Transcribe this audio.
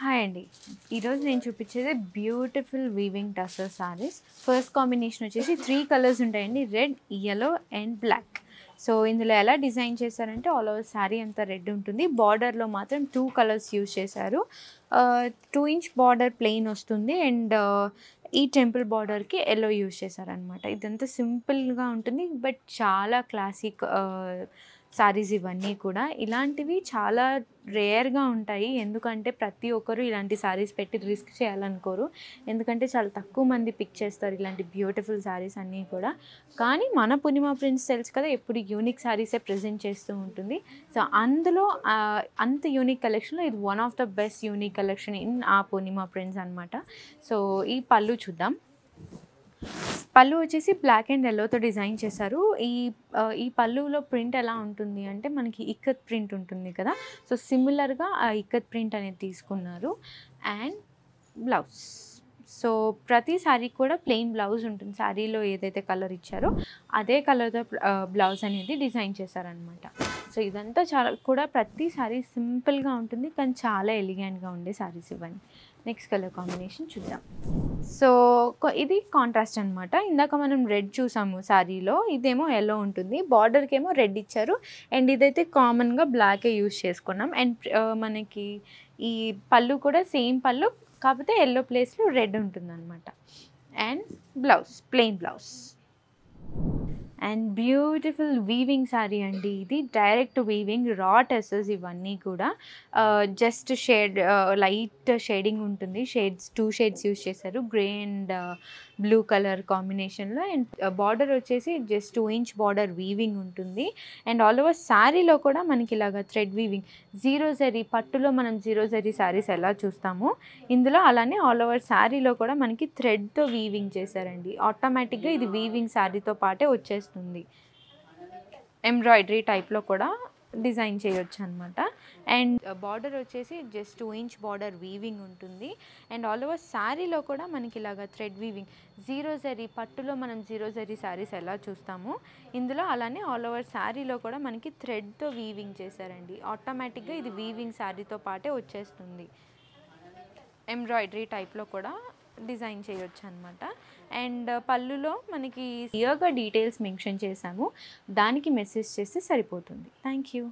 Hi అండి. ఈరోజు నేను చూపించేది beautiful weaving tussar sarees. First combination వచ్చేసి 3 కలర్స్ ఉంటాయండి. Red, yellow and black. So ఇందులో ఎలా డిజైన్ చేశారంటే ఆల్ ఓవర్ శారీ అంతా రెడ్ ఉంటుంది. బార్డర్లో మాత్రం 2 కలర్స్ యూజ్ చేశారు. 2 ఇంచ్ బార్డర్ ప్లెయిన్ వస్తుంది అండ్ ఈ టెంపుల్ బార్డర్కి యెల్లో యూజ్ చేశారనమాట. ఇదంతా సింపుల్గా ఉంటుంది బట్ చాలా క్లాసిక్ సారీస్ ఇవన్నీ కూడా. ఇలాంటివి చాలా రేర్గా ఉంటాయి. ఎందుకంటే ప్రతి ఒక్కరు ఇలాంటి సారీస్ పెట్టి రిస్క్ చేయాలనుకోరు. ఎందుకంటే చాలా తక్కువ మంది పిక్ చేస్తారు ఇలాంటి బ్యూటిఫుల్ సారీస్ అన్నీ కూడా. కానీ మన పూర్ణిమ ప్రింట్స్ తెలుసు కదా, ఎప్పుడు యూనిక్ సారీసే ప్రజెంట్ చేస్తూ ఉంటుంది. సో అందులో అంత యూనిక్ కలెక్షన్లో ఇది one of the best unique collection in ఆ పూర్ణిమ ప్రింట్స్ అనమాట. సో ఈ పళ్ళు చూద్దాం. పళ్ళు వచ్చేసి బ్లాక్ అండ్ యెల్లోతో డిజైన్ చేశారు. ఈ పళ్ళులో ప్రింట్ ఎలా ఉంటుంది అంటే మనకి ఇక్కత్ ప్రింట్ ఉంటుంది కదా, సో సిమిలర్గా ఆ ఇక్కత్ ప్రింట్ అనేది తీసుకున్నారు. అండ్ బ్లౌజ్, సో ప్రతి శారీకి కూడా ప్లెయిన్ బ్లౌజ్ ఉంటుంది. శారీలో ఏదైతే కలర్ ఇచ్చారో అదే కలర్తో బ్లౌజ్ అనేది డిజైన్ చేశారనమాట. సో ఇదంతా చాలా కూడా ప్రతి శారీ సింపుల్గా ఉంటుంది కానీ చాలా ఎలిగెంట్గా ఉండే శారీస్ ఇవ్వండి. నెక్స్ట్ కలర్ కాంబినేషన్ చూద్దాం. సో ఇది కాంట్రాస్ట్ అనమాట. ఇందాక మనం రెడ్ చూసాము శారీలో, ఇదేమో యెల్లో ఉంటుంది. బార్డర్కి ఏమో రెడ్ ఇచ్చారు అండ్ ఇదైతే కామన్గా బ్లాకే యూజ్ చేసుకున్నాం. అండ్ మనకి ఈ పళ్ళు కూడా సేమ్ పళ్ళు, కాకపోతే యెల్లో ప్లేస్లో రెడ్ ఉంటుందన్నమాట. And blouse plain blouse and beautiful weaving sari అండి. ఇది డైరెక్ట్ వీవింగ్, రా టెసెస్ ఇవన్నీ కూడా. జస్ట్ షేడ్ లైట్ షేడింగ్ ఉంటుంది. షేడ్స్ 2 షేడ్స్ యూజ్ చేశారు, గ్రే అండ్ బ్లూ కలర్ కాంబినేషన్లో. అండ్ బార్డర్ వచ్చేసి జస్ట్ 2 ఇంచ్ బార్డర్ వీవింగ్ ఉంటుంది. అండ్ ఆల్ ఓవర్ శారీలో కూడా మనకి ఇలాగ థ్రెడ్ వీవింగ్, జీరో జరీ పట్టులో మనం జీరో జరీ శారీస్ ఎలా చూస్తామో ఇందులో అలానే ఆల్ ఓవర్ శారీలో కూడా మనకి థ్రెడ్తో వీవింగ్ చేశారండి. ఆటోమేటిక్గా ఇది వీవింగ్ శారీతో పాటే వచ్చేస్తుంది. ఎంబ్రాయిడరీ టైప్లో కూడా డిజైన్ చేయొచ్చు అనమాట. అండ్ బార్డర్ వచ్చేసి జస్ట్ 2 ఇంచ్ బార్డర్ వీవింగ్ ఉంటుంది. అండ్ ఆల్ ఓవర్ శారీలో కూడా మనకి ఇలాగ థ్రెడ్ వీవింగ్, జీరో జరీ పట్టులో మనం జీరో జరీ శారీస్ ఎలా చూస్తామో ఇందులో అలానే ఆల్ ఓవర్ శారీలో కూడా మనకి థ్రెడ్తో వీవింగ్ చేశారండి. ఆటోమేటిక్గా ఇది వీవింగ్ శారీతో పాటే వచ్చేస్తుంది. ఎంబ్రాయిడరీ టైప్లో కూడా డిజైన్ చేయొచ్చు అనమాట. అండ్ పళ్ళులో మనకి క్లియర్గా డీటెయిల్స్ మెన్షన్ చేశాము, దానికి మెసేజ్ చేస్తే సరిపోతుంది. Thank you.